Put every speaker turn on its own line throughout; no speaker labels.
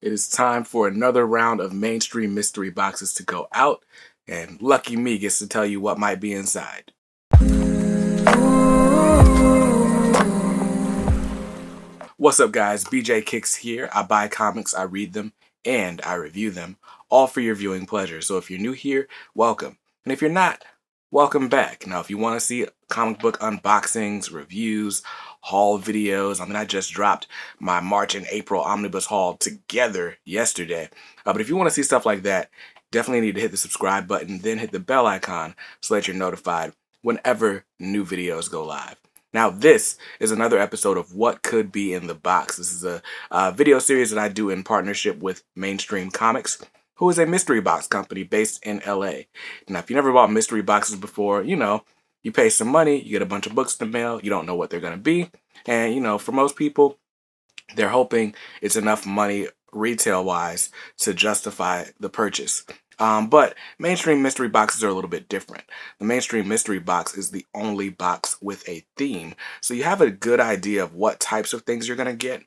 It is time for another round of mainstream mystery boxes to go out, and lucky me gets to tell you what might be inside. What's up, guys? BJ Kicks here. I buy comics, I read them, and I review them, all for your viewing pleasure. So if you're new here, welcome. And if you're not, welcome back. Now, if you want to see comic book unboxings, reviews, haul videos, I just dropped my March and April omnibus haul together yesterday. But if you want to see stuff like that, definitely need to hit the subscribe button, then hit the bell icon so that you're notified whenever new videos go live. Now, this is another episode of What Could Be in the Box. This is a video series that I do in partnership with Mainstream Comics, who is a mystery box company based in LA. Now, if you never bought mystery boxes before, you pay some money, you get a bunch of books in the mail, you don't know what they're going to be. And, for most people, they're hoping it's enough money retail-wise to justify the purchase. But mainstream mystery boxes are a little bit different. The mainstream mystery box is the only box with a theme. So you have a good idea of what types of things you're going to get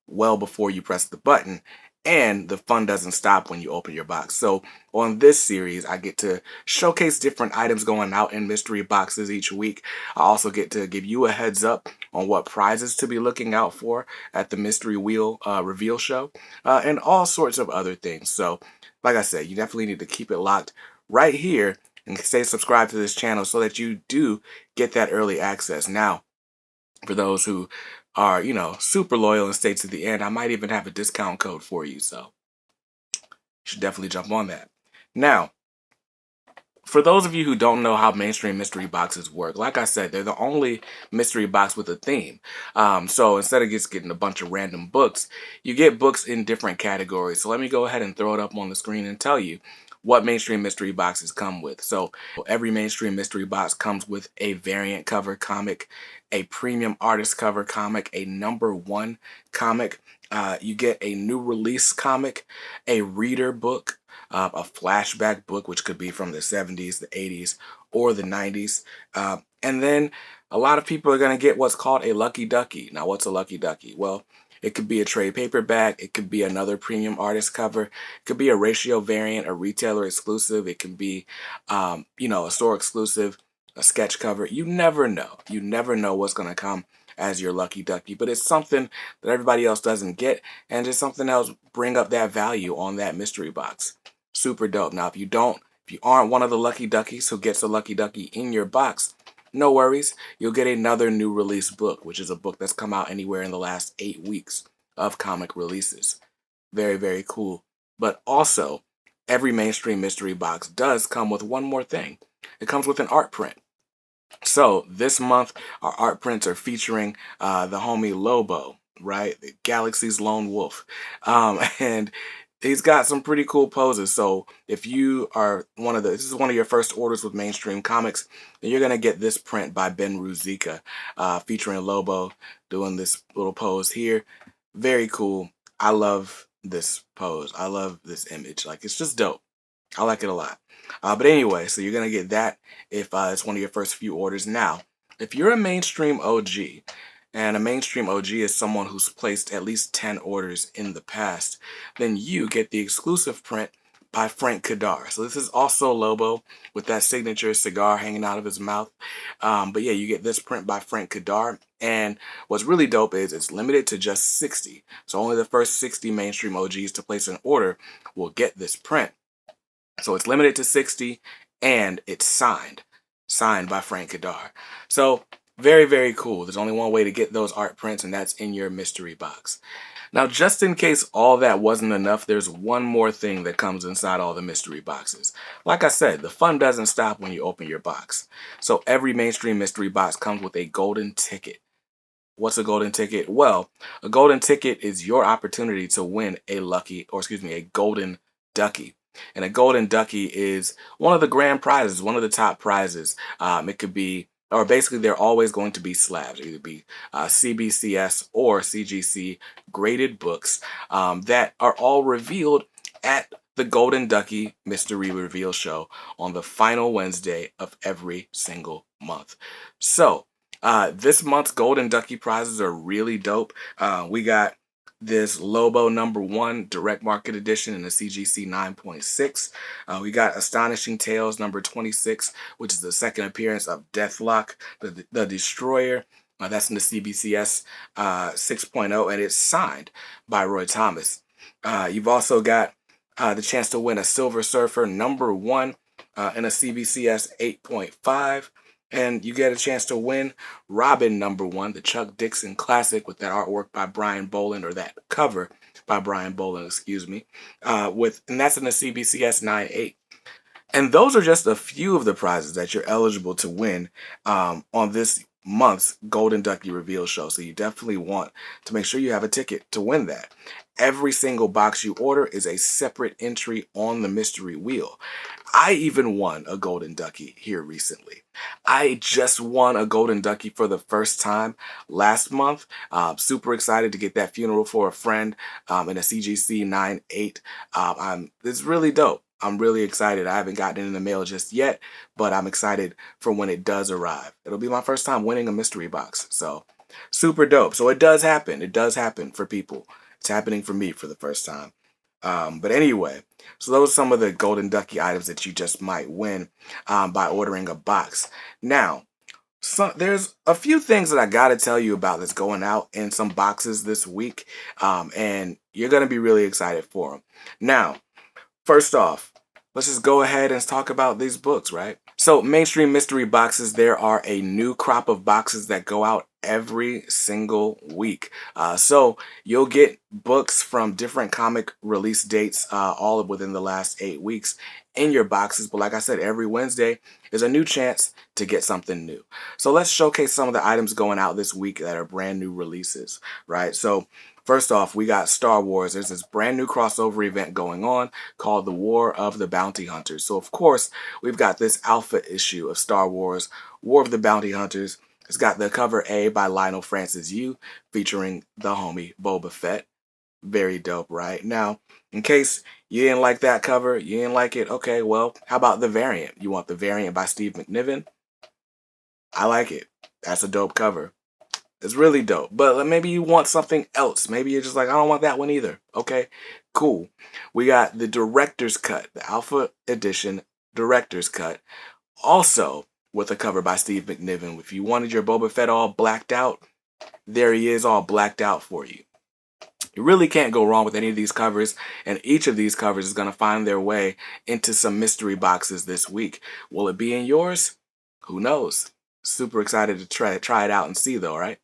well before you press the button. And the fun doesn't stop when you open your box. So on this series, I get to showcase different items going out in mystery boxes each week. I also get to give you a heads up on what prizes to be looking out for at the Mystery Wheel reveal show, and all sorts of other things. So, like I said, you definitely need to keep it locked right here and stay subscribed to this channel so that you do get that early access. Now, for those who are, super loyal and stay to the end, I might even have a discount code for you. So you should definitely jump on that. Now, for those of you who don't know how mainstream mystery boxes work, like I said, they're the only mystery box with a theme. So instead of just getting a bunch of random books, you get books in different categories. So let me go ahead and throw it up on the screen and tell you what mainstream mystery boxes come with. So every mainstream mystery box comes with a variant cover comic, a premium artist cover comic, a #1 comic. You get a new release comic, a reader book, a flashback book, which could be from the 70s, the 80s, or the 90s. And then a lot of people are going to get what's called a Lucky Ducky. Now, what's a Lucky Ducky? Well, it could be a trade paperback. It could be another premium artist cover. It could be a ratio variant, a retailer exclusive. It can be, a store exclusive, a sketch cover. You never know. You never know what's going to come as your Lucky Ducky, but it's something that everybody else doesn't get, and just something else bring up that value on that mystery box. Super dope. Now, if you aren't one of the Lucky Duckies who gets a Lucky Ducky in your box, no worries. You'll get another new release book, which is a book that's come out anywhere in the last 8 weeks of comic releases. Very, very cool. But also, every mainstream mystery box does come with one more thing. It comes with an art print. So this month, our art prints are featuring the homie Lobo, right? The Galaxy's Lone Wolf. And he's got some pretty cool poses. So if you are this is one of your first orders with Mainstream Comics, then you're going to get this print by Ben Ruzicka, featuring Lobo doing this little pose here. Very cool. I love this pose. I love this image. Like, it's just dope. I like it a lot. But anyway, so you're going to get that if it's one of your first few orders. Now, if you're a Mainstream OG, and a Mainstream OG is someone who's placed at least 10 orders in the past, then you get the exclusive print by Frank Kadar. So this is also Lobo with that signature cigar hanging out of his mouth. But yeah, you get this print by Frank Kadar. And what's really dope is it's limited to just 60. So only the first 60 Mainstream OGs to place an order will get this print. So it's limited to 60, and it's signed by Frank Kadar. So very, very cool. There's only one way to get those art prints, and that's in your mystery box. Now, just in case all that wasn't enough, there's one more thing that comes inside all the mystery boxes. Like I said, the fun doesn't stop when you open your box. So every mainstream mystery box comes with a golden ticket. What's a golden ticket? Well, a golden ticket is your opportunity to win a golden ducky. And a golden ducky is one of the grand prizes, one of the top prizes. It could be, or basically they're always going to be slabs, either be CBCS or CGC graded books that are all revealed at the Golden Ducky Mystery Reveal Show on the final Wednesday of every single month. So, this month's Golden Ducky prizes are really dope. We got this Lobo #1 Direct Market Edition in the CGC 9.6. We got Astonishing Tales #26, which is the second appearance of Deathlock, the Destroyer. That's in the CBCS 6.0, and it's signed by Roy Thomas. You've also got the chance to win a Silver Surfer #1 in a CBCS 8.5. And you get a chance to win Robin #1, the Chuck Dixon Classic, with that artwork by Brian Boland, or that cover by Brian Boland, excuse me, and that's in the CBCS 9.8. And those are just a few of the prizes that you're eligible to win on this month's Golden Ducky Reveal show. So you definitely want to make sure you have a ticket to win that. Every single box you order is a separate entry on the mystery wheel. I even won a Golden Ducky here recently. I just won a Golden Ducky for the first time last month. Super excited to get that Funeral for a Friend in a CGC 9.8. It's really dope. I'm really excited. I haven't gotten it in the mail just yet, but I'm excited for when it does arrive. It'll be my first time winning a mystery box, so super dope. So it does happen. It does happen for people. It's happening for me for the first time. But anyway, so those are some of the Golden Ducky items that you just might win by ordering a box. Now, there's a few things that I got to tell you about that's going out in some boxes this week, and you're going to be really excited for them. Now, first off, let's just go ahead and talk about these books, right? So, mainstream mystery boxes, there are a new crop of boxes that go out every single week. So you'll get books from different comic release dates, all within the last 8 weeks in your boxes. But like I said, every Wednesday is a new chance to get something new. So let's showcase some of the items going out this week that are brand new releases, right? So first off, we got Star Wars. There's this brand new crossover event going on called the War of the Bounty Hunters. So of course, we've got this alpha issue of Star Wars, War of the Bounty Hunters. It's got the cover A by Lionel Francis Yu, featuring the homie Boba Fett. Very dope, right? Now, in case you didn't like that cover, you didn't like it, okay, well, how about the variant? You want the variant by Steve McNiven? I like it. That's a dope cover. It's really dope. But maybe you want something else. Maybe you're just like, I don't want that one either. Okay, cool. We got the Director's Cut, the Alpha Edition Director's Cut. Also, with a cover by Steve McNiven. If you wanted your Boba Fett all blacked out, there he is all blacked out for you. You really can't go wrong with any of these covers, and each of these covers is going to find their way into some mystery boxes this week. Will it be in yours? Who knows? Super excited to try it out and see though, right?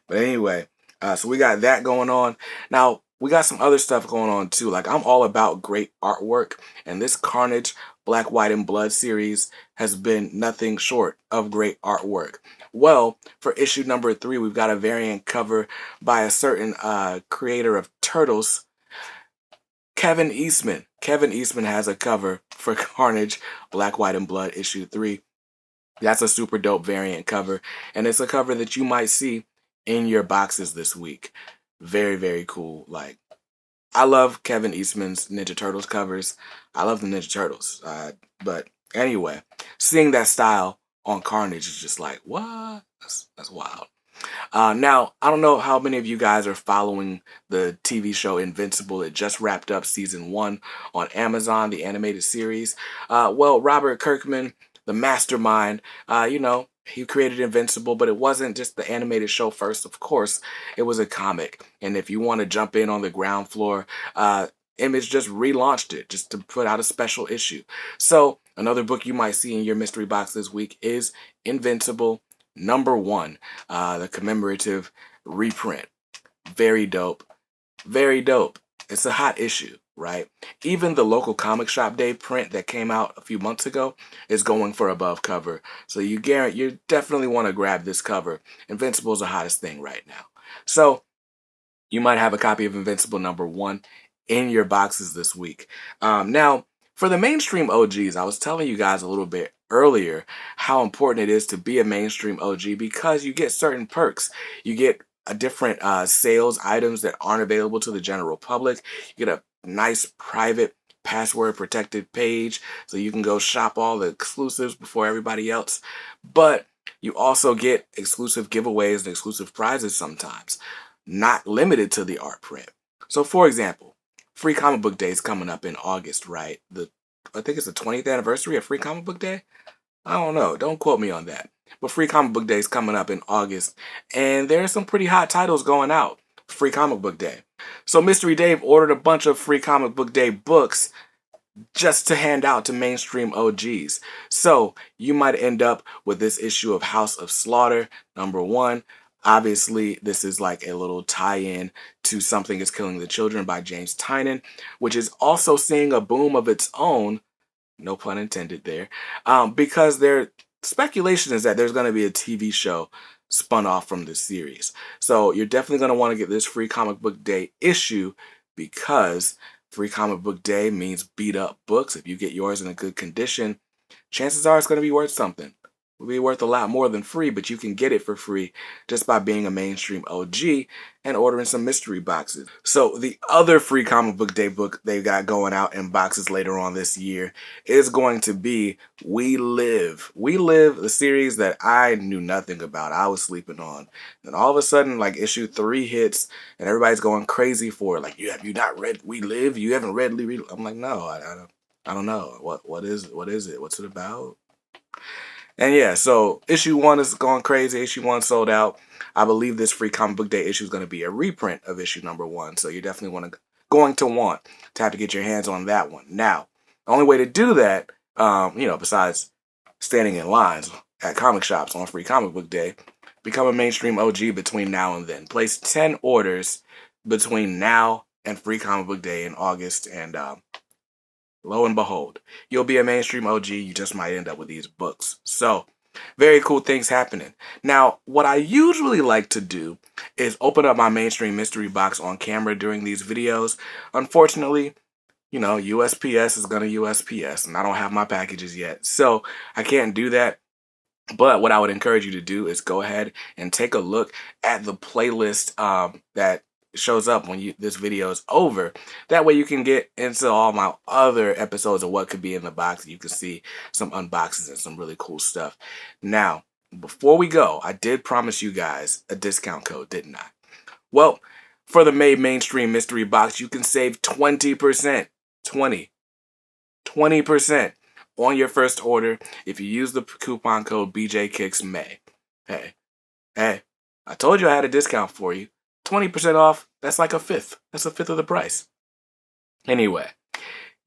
But anyway, so we got that going on. Now, we got some other stuff going on too. Like, I'm all about great artwork, and this Carnage Black, White, and Blood series has been nothing short of great artwork. Well, for issue #3, we've got a variant cover by a certain creator of Turtles, Kevin Eastman. Kevin Eastman has a cover for Carnage Black, White, and Blood issue 3. That's a super dope variant cover, and it's a cover that you might see in your boxes this week. Very, very cool. Like, I love Kevin Eastman's Ninja Turtles covers. I love the Ninja Turtles. But anyway, seeing that style on Carnage is just like, what? That's wild. Now, I don't know how many of you guys are following the TV show Invincible. It just wrapped up season 1 on Amazon, the animated series. Well, Robert Kirkman, the mastermind, he created Invincible, but it wasn't just the animated show first. Of course, it was a comic. And if you want to jump in on the ground floor, Image just relaunched it just to put out a special issue. So another book you might see in your mystery box this week is Invincible #1, the commemorative reprint. Very dope. Very dope. It's a hot issue, right? Even the local comic shop day print that came out a few months ago is going for above cover. So you definitely want to grab this cover. Invincible is the hottest thing right now. So you might have a copy of Invincible #1 in your boxes this week. Now, for the mainstream OGs, I was telling you guys a little bit earlier how important it is to be a mainstream OG because you get certain perks. You get a different sales items that aren't available to the general public. You get a nice private password protected page so you can go shop all the exclusives before everybody else. But you also get exclusive giveaways and exclusive prizes sometimes. not limited to the art print. So for example, Free Comic Book Day is coming up in August, right? I think it's the 20th anniversary of Free Comic Book Day. I don't know. Don't quote me on that. But Free Comic Book Day is coming up in August, and there's some pretty hot titles going out. Free Comic Book Day. So Mystery Dave ordered a bunch of Free Comic Book Day books just to hand out to mainstream OGs. So you might end up with this issue of House of Slaughter, #1. Obviously, this is like a little tie-in to Something is Killing the Children by James Tynion, which is also seeing a boom of its own, no pun intended there, because their speculation is that there's going to be a TV show spun off from this series. So you're definitely going to want to get this Free Comic Book Day issue, because Free Comic Book Day means beat up books. If you get yours in a good condition, chances are it's going to be worth something. It'll be worth a lot more than free, but you can get it for free just by being a mainstream OG and ordering some mystery boxes. So the other Free Comic Book Day book they've got going out in boxes later on this year is going to be We Live. We Live, the series that I knew nothing about. I was sleeping on. And all of a sudden, like, issue 3 hits and everybody's going crazy for it. Like, have you not read We Live? You haven't read We Live? I'm like, no, I don't know. What is it? What's it about? And yeah, so issue 1 is going crazy. Issue 1 sold out. I believe this Free Comic Book Day issue is going to be a reprint of issue #1. So you're definitely going to want to have to get your hands on that one. Now, the only way to do that, besides standing in lines at comic shops on Free Comic Book Day, become a mainstream OG between now and then. Place 10 orders between now and Free Comic Book Day in August, and lo and behold, you'll be a mainstream OG. You just might end up with these books. So, very cool things happening. Now, what I usually like to do is open up my mainstream mystery box on camera during these videos. Unfortunately, USPS is going to USPS, and I don't have my packages yet. So, I can't do that. But what I would encourage you to do is go ahead and take a look at the playlist that shows up when this video is over. That way you can get into all my other episodes of what could be in the box. You can see some unboxings and some really cool stuff. Now, before we go, I did promise you guys a discount code, didn't I? Well, for the Made Mainstream Mystery Box, you can save 20%. 20% on your first order if you use the coupon code BJKicksMay. Hey, I told you I had a discount for you. 20% off, that's like a fifth. That's a fifth of the price. Anyway,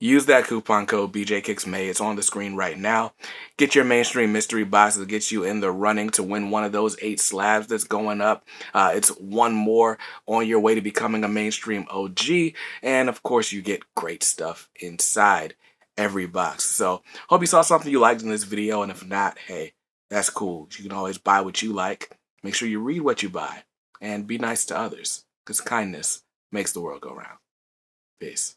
use that coupon code BJKicksMay. It's on the screen right now. Get your mainstream mystery box to get you in the running to win one of those 8 slabs that's going up. It's one more on your way to becoming a mainstream OG. And of course, you get great stuff inside every box. So hope you saw something you liked in this video. And if not, hey, that's cool. You can always buy what you like. Make sure you read what you buy and be nice to others, because kindness makes the world go round. Peace.